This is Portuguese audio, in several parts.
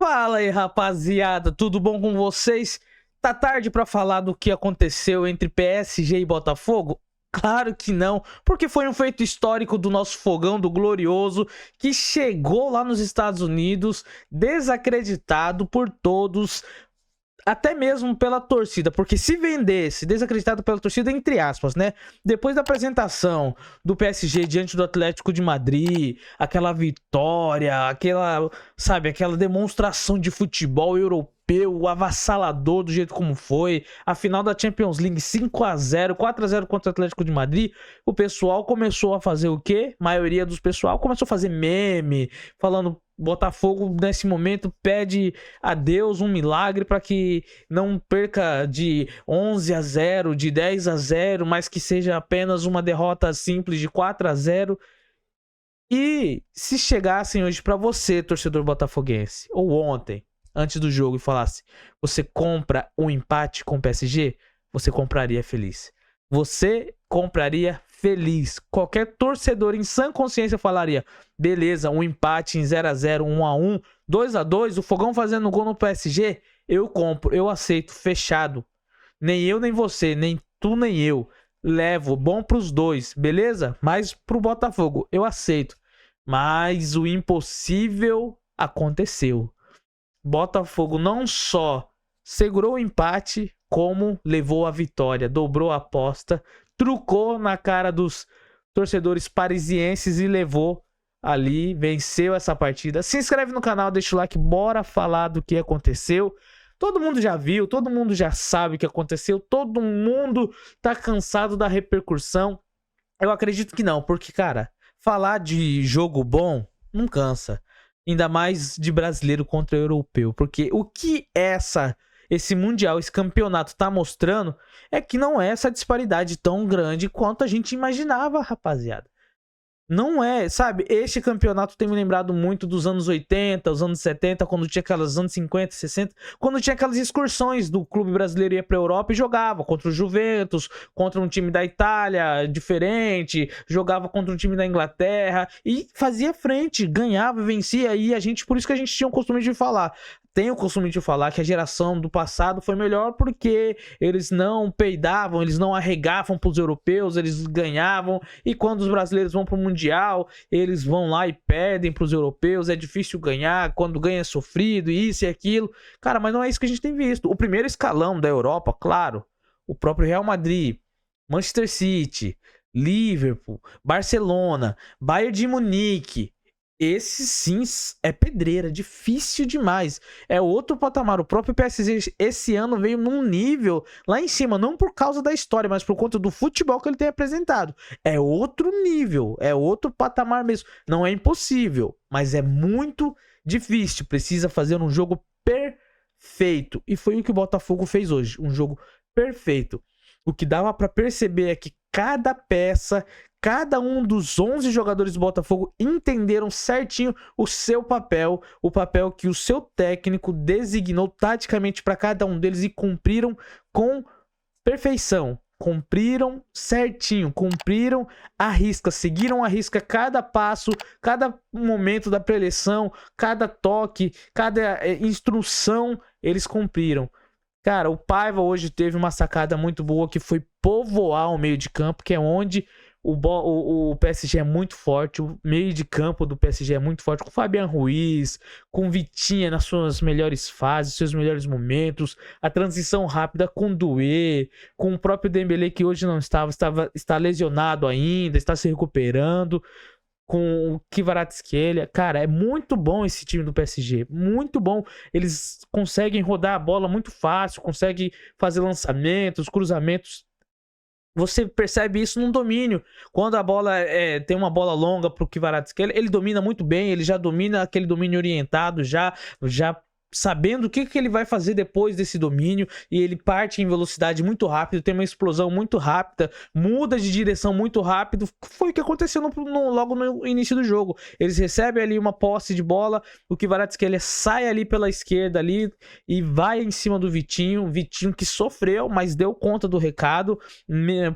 Fala aí, rapaziada, tudo bom com vocês? Tá tarde pra falar do que aconteceu entre PSG e Botafogo? Claro que não, porque foi um feito histórico do nosso fogão do Glorioso que chegou lá nos Estados Unidos desacreditado por todos, até mesmo pela torcida, porque se vendesse, desacreditado pela torcida, entre aspas, né? Depois da apresentação do PSG diante do Atlético de Madrid, aquela vitória, aquela demonstração de futebol europeu, avassalador do jeito como foi, a final da Champions League 5-0, 4-0 contra o Atlético de Madrid, o pessoal começou a fazer o quê? A maioria dos pessoal começou a fazer meme, falando Botafogo nesse momento pede a Deus um milagre para que não perca de 11-0, de 10-0, mas que seja apenas uma derrota simples de 4-0. E se chegassem hoje para você, torcedor botafoguense, ou ontem, antes do jogo, e falasse: você compra um empate com o PSG? Você compraria feliz. Você compraria feliz. Qualquer torcedor em sã consciência falaria: beleza, um empate em 0-0, 1-1, 2-2, o Fogão fazendo gol no PSG, eu compro, eu aceito, fechado. Nem eu nem você, nem tu nem eu. Levo, bom pros dois, beleza? Mas pro Botafogo, eu aceito. Mas o impossível aconteceu. Botafogo não só segurou o empate, como levou a vitória, dobrou a aposta, trucou na cara dos torcedores parisienses e levou ali, venceu essa partida. Se inscreve no canal, deixa o like, bora falar do que aconteceu. Todo mundo já viu, todo mundo já sabe o que aconteceu, todo mundo tá cansado da repercussão. Eu acredito que não, porque, cara, falar de jogo bom não cansa. Ainda mais de brasileiro contra europeu. Porque o que esse Mundial, esse campeonato tá mostrando é que não é essa disparidade tão grande quanto a gente imaginava, rapaziada. Não é, sabe? Este campeonato tem me lembrado muito dos anos 80, os anos 70, quando tinha aquelas anos 50, 60, quando tinha aquelas excursões do clube brasileiro ia pra Europa e jogava contra o Juventus, contra um time da Itália diferente, jogava contra um time da Inglaterra e fazia frente, ganhava, vencia, e por isso que a gente tinha o costume de falar. Tem o costume de falar que a geração do passado foi melhor porque eles não peidavam, eles não arregavam para os europeus, eles ganhavam. E quando os brasileiros vão para o Mundial, eles vão lá e perdem para os europeus. É difícil ganhar, quando ganha é sofrido, isso e aquilo. Cara, mas não é isso que a gente tem visto. O primeiro escalão da Europa, claro, o próprio Real Madrid, Manchester City, Liverpool, Barcelona, Bayern de Munique. Esse sim é pedreira, difícil demais. É outro patamar. O próprio PSG esse ano veio num nível lá em cima, não por causa da história, mas por conta do futebol que ele tem apresentado. É outro nível, é outro patamar mesmo. Não é impossível, mas é muito difícil. Precisa fazer um jogo perfeito. E foi o que o Botafogo fez hoje, um jogo perfeito. O que dava para perceber é que cada peça, cada um dos 11 jogadores do Botafogo entenderam certinho o seu papel, o papel que o seu técnico designou taticamente para cada um deles e cumpriram com perfeição. Cumpriram certinho, cumpriram a risca, seguiram a risca cada passo, cada momento da preleção, cada toque, cada instrução, eles cumpriram. Cara, o Paiva hoje teve uma sacada muito boa que foi povoar o meio de campo, que é onde o PSG é muito forte, o meio de campo do PSG é muito forte, com o Fabian Ruiz, com o Vitinha nas suas melhores fases, seus melhores momentos, a transição rápida com o Doué, com o próprio Dembélé que hoje não está lesionado ainda, está se recuperando, com o Kvaratskhelia. Cara, é muito bom esse time do PSG, muito bom. Eles conseguem rodar a bola muito fácil, conseguem fazer lançamentos, cruzamentos. Você percebe isso num domínio. Quando a bola tem uma bola longa pro Kvaratskhelia, ele domina muito bem, ele já domina aquele domínio orientado, já sabendo o que ele vai fazer depois desse domínio, e ele parte em velocidade muito rápido, tem uma explosão muito rápida, muda de direção muito rápido. Foi o que aconteceu logo no início do jogo. Eles recebem ali uma posse de bola, o Kvaratskhelia sai ali pela esquerda ali e vai em cima do Vitinho que sofreu, mas deu conta do recado.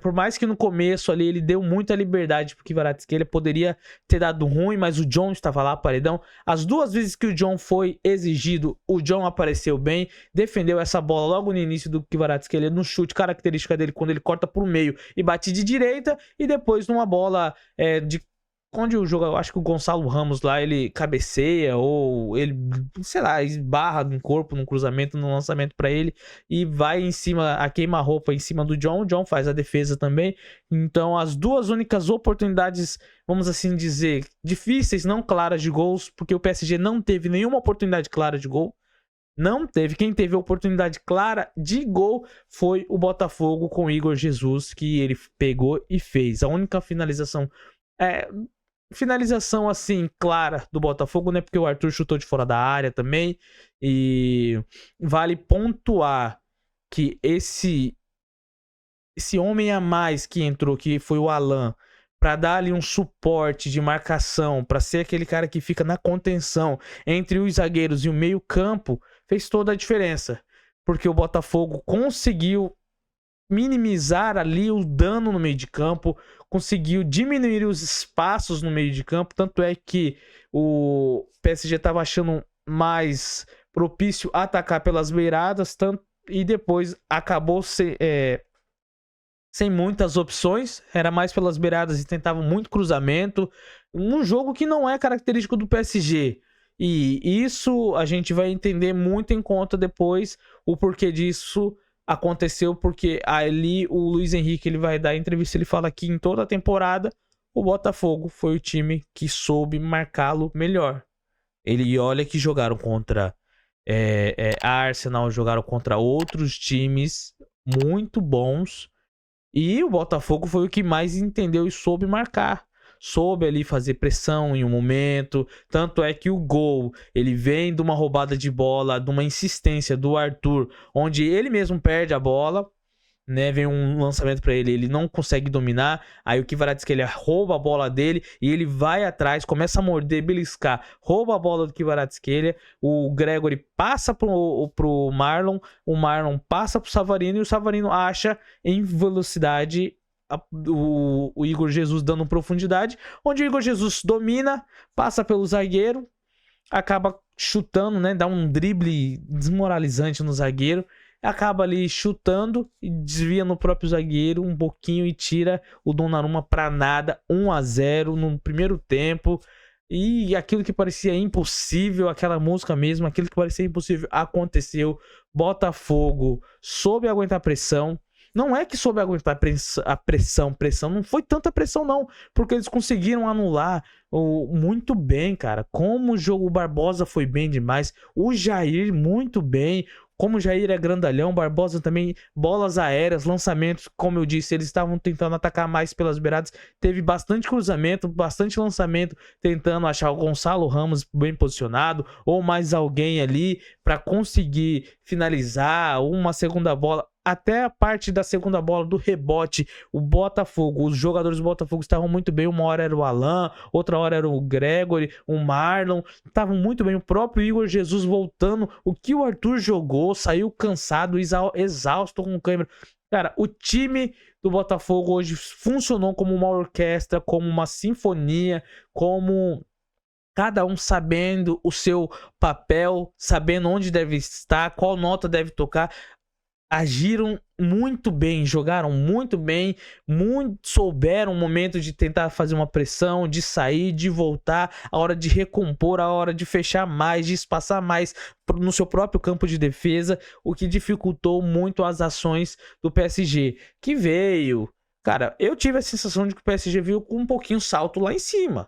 Por mais que no começo ali ele deu muita liberdade pro Kvaratskhelia, poderia ter dado ruim, mas o John estava lá, paredão. As duas vezes que o John foi exigido, o John apareceu bem, defendeu essa bola logo no início do Kvaratskhelia, no chute característica dele, quando ele corta por meio e bate de direita, e depois numa bola onde o jogo, eu acho que o Gonçalo Ramos lá, ele cabeceia, ou ele, sei lá, esbarra no corpo, num cruzamento, no lançamento pra ele, e vai em cima, a queima-roupa em cima do John. O John faz a defesa também. Então as duas únicas oportunidades, vamos assim dizer, difíceis, não claras de gols, porque o PSG não teve nenhuma oportunidade clara de gol. Não teve. Quem teve a oportunidade clara de gol foi o Botafogo com o Igor Jesus, que ele pegou e fez. A única finalização assim clara do Botafogo, né? Porque o Arthur chutou de fora da área também. E vale pontuar que esse homem a mais que entrou, que foi o Alan, para dar ali um suporte de marcação, para ser aquele cara que fica na contenção entre os zagueiros e o meio-campo, fez toda a diferença. Porque o Botafogo conseguiu minimizar ali o dano no meio de campo, conseguiu diminuir os espaços no meio de campo. Tanto é que o PSG estava achando mais propício a atacar pelas beiradas, e depois acabou sem muitas opções, era mais pelas beiradas e tentava muito cruzamento, um jogo que não é característico do PSG. E isso a gente vai entender muito em conta depois o porquê disso aconteceu, porque ali o Luiz Henrique, ele vai dar entrevista, ele fala que em toda a temporada o Botafogo foi o time que soube marcá-lo melhor. Ele olha que jogaram contra a Arsenal, jogaram contra outros times muito bons, e o Botafogo foi o que mais entendeu e soube marcar. Soube ali fazer pressão em um momento. Tanto é que o gol, ele vem de uma roubada de bola, de uma insistência do Arthur, onde ele mesmo perde a bola, né? Vem um lançamento para ele não consegue dominar. Aí o Kvaratskhelia rouba a bola dele e ele vai atrás, começa a morder, beliscar, rouba a bola do Kvaratskhelia. O Gregore passa pro Marlon, o Marlon passa pro Savarino e o Savarino acha em velocidade o Igor Jesus dando profundidade, onde o Igor Jesus domina, passa pelo zagueiro, acaba chutando, né? Dá um drible desmoralizante no zagueiro, acaba ali chutando e desvia no próprio zagueiro um pouquinho e tira o Donnarumma pra nada. 1-0 no primeiro tempo. E aquilo que parecia impossível, aquela música mesmo, aquilo que parecia impossível aconteceu. Botafogo soube aguentar pressão. Não é que soube aguentar a pressão, não foi tanta pressão não, porque eles conseguiram anular muito bem, cara. Como o jogo, o Barbosa foi bem demais, o Jair muito bem. Como o Jair é grandalhão, Barbosa também, bolas aéreas, lançamentos, como eu disse, eles estavam tentando atacar mais pelas beiradas, teve bastante cruzamento, bastante lançamento, tentando achar o Gonçalo Ramos bem posicionado, ou mais alguém ali para conseguir finalizar, uma segunda bola. Até a parte da segunda bola do rebote, o Botafogo, os jogadores do Botafogo estavam muito bem. Uma hora era o Alan, outra hora era o Gregore, o Marlon, estavam muito bem. O próprio Igor Jesus voltando, o que o Arthur jogou, saiu cansado, exausto com o câimbra. Cara, o time do Botafogo hoje funcionou como uma orquestra, como uma sinfonia, como cada um sabendo o seu papel, sabendo onde deve estar, qual nota deve tocar. Agiram muito bem, jogaram muito bem, souberam o momento de tentar fazer uma pressão, de sair, de voltar, a hora de recompor, a hora de fechar mais, de espaçar mais no seu próprio campo de defesa, o que dificultou muito as ações do PSG, que veio... Cara, eu tive a sensação de que o PSG veio com um pouquinho salto lá em cima.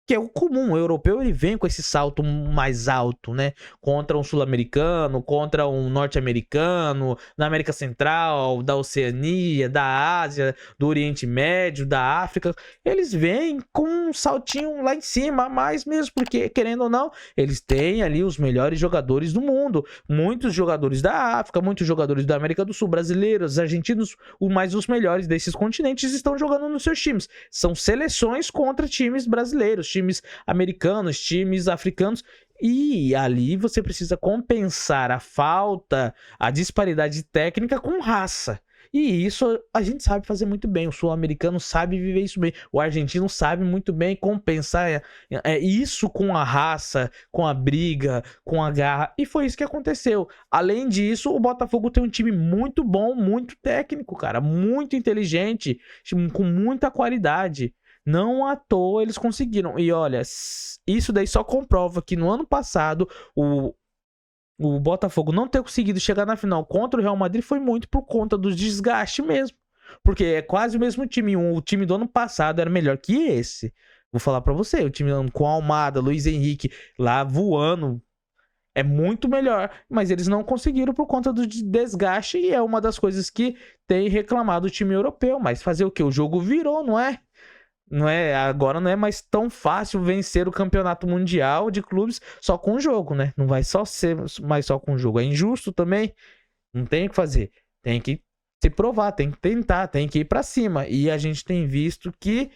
que é o comum. O europeu ele vem com esse salto mais alto, né? Contra um sul-americano, contra um norte-americano, na América Central, da Oceania, da Ásia, do Oriente Médio, da África. Eles vêm com um saltinho lá em cima, mais mesmo, porque, querendo ou não, eles têm ali os melhores jogadores do mundo. Muitos jogadores da África, muitos jogadores da América do Sul, brasileiros, argentinos, mais os melhores desses continentes estão jogando nos seus times. São seleções contra times brasileiros, times americanos, times africanos, e ali você precisa compensar a falta, a disparidade técnica com raça. E isso a gente sabe fazer muito bem. O sul-americano sabe viver isso bem. O argentino sabe muito bem compensar isso com a raça, com a briga, com a garra. E foi isso que aconteceu. Além disso, o Botafogo tem um time muito bom, muito técnico, cara. Muito inteligente, com muita qualidade. Não à toa eles conseguiram. E olha, isso daí só comprova que no ano passado o Botafogo não ter conseguido chegar na final contra o Real Madrid foi muito por conta do desgaste mesmo. Porque é quase o mesmo time. O time do ano passado era melhor que esse. Vou falar pra você, o time com Almada, Luiz Henrique lá voando é muito melhor. Mas eles não conseguiram por conta do desgaste. E é uma das coisas que tem reclamado o time europeu. Mas fazer o quê? O jogo virou, não é? Agora não é mais tão fácil vencer o campeonato mundial de clubes só com o jogo, né? Não vai só ser mais só com o jogo. É injusto também. Não tem o que fazer. Tem que se provar, tem que tentar, tem que ir pra cima. E a gente tem visto que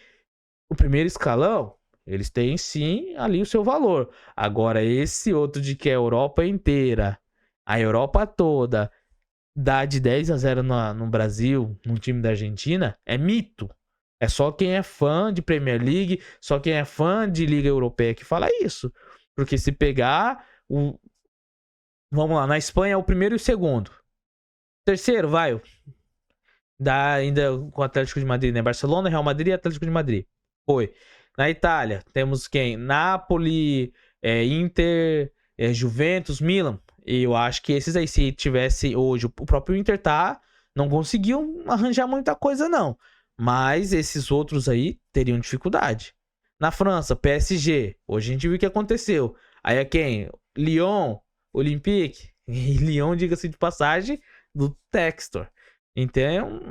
o primeiro escalão, eles têm sim ali o seu valor. Agora esse outro de que a Europa inteira, a Europa toda, dá de 10-0 no Brasil, no time da Argentina, é mito. É só quem é fã de Premier League, só quem é fã de Liga Europeia que fala isso. Porque se pegar vamos lá, na Espanha é o primeiro e o segundo. Terceiro, vai. Dá ainda com o Atlético de Madrid, né? Barcelona, Real Madrid e Atlético de Madrid. Foi. Na Itália, temos quem? Napoli, Inter, Juventus, Milan. E eu acho que esses aí, se tivesse hoje, o próprio Inter não conseguiu arranjar muita coisa, não. Mas esses outros aí teriam dificuldade. Na França, PSG. Hoje a gente viu o que aconteceu. Aí é quem? Lyon, Olympique. E Lyon, diga-se de passagem, do Textor. Então,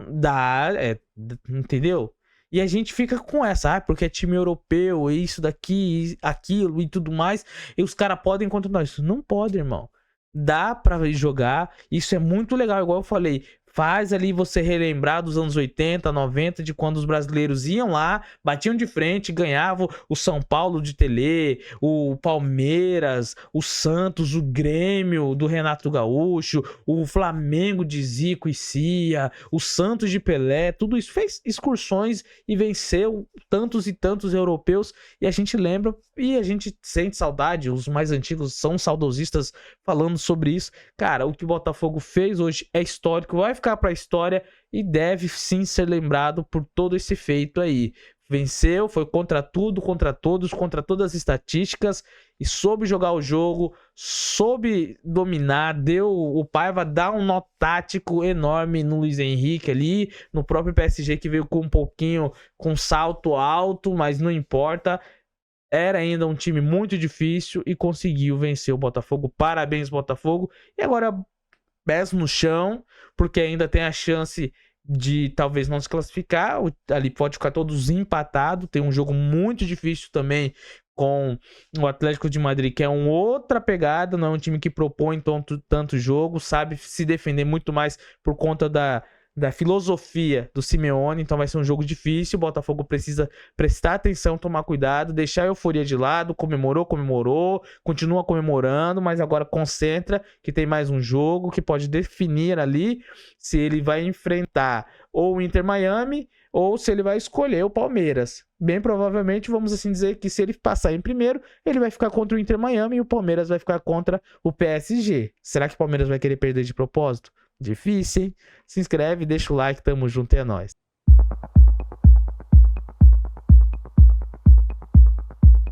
entendeu? E a gente fica com essa, porque é time europeu, isso daqui, aquilo e tudo mais. E os caras podem contra nós. Não pode, irmão. Dá pra jogar. Isso é muito legal, igual eu falei. Faz ali você relembrar dos anos 80, 90, de quando os brasileiros iam lá, batiam de frente, ganhavam o São Paulo de Telê, o Palmeiras, o Santos, o Grêmio do Renato Gaúcho, o Flamengo de Zico e Cia, o Santos de Pelé, tudo isso. Fez excursões e venceu tantos e tantos europeus. E a gente lembra e a gente sente saudade. Os mais antigos são saudosistas falando sobre isso. Cara, o que o Botafogo fez hoje é histórico, vai ficar para a história e deve sim ser lembrado por todo esse feito aí. Venceu, foi contra tudo, contra todos, contra todas as estatísticas e soube jogar o jogo, soube dominar, o Paiva dá um nó tático enorme no Luiz Henrique ali, no próprio PSG que veio com um pouquinho, com salto alto, mas não importa. Era ainda um time muito difícil e conseguiu vencer o Botafogo. Parabéns, Botafogo. E agora pés no chão, porque ainda tem a chance de talvez não se classificar. Ali pode ficar todos empatados. Tem um jogo muito difícil também com o Atlético de Madrid, que é uma outra pegada. Não é um time que propõe tanto jogo, sabe se defender muito mais por conta da filosofia do Simeone. Então vai ser um jogo difícil. O Botafogo precisa prestar atenção, tomar cuidado, deixar a euforia de lado. Comemorou, continua comemorando, mas agora concentra que tem mais um jogo que pode definir ali se ele vai enfrentar ou o Inter Miami ou se ele vai escolher o Palmeiras. Bem provavelmente, vamos assim dizer que se ele passar em primeiro, ele vai ficar contra o Inter Miami e o Palmeiras vai ficar contra o PSG. Será que o Palmeiras vai querer perder de propósito? Difícil, hein? Se inscreve, deixa o like, tamo junto, é nóis.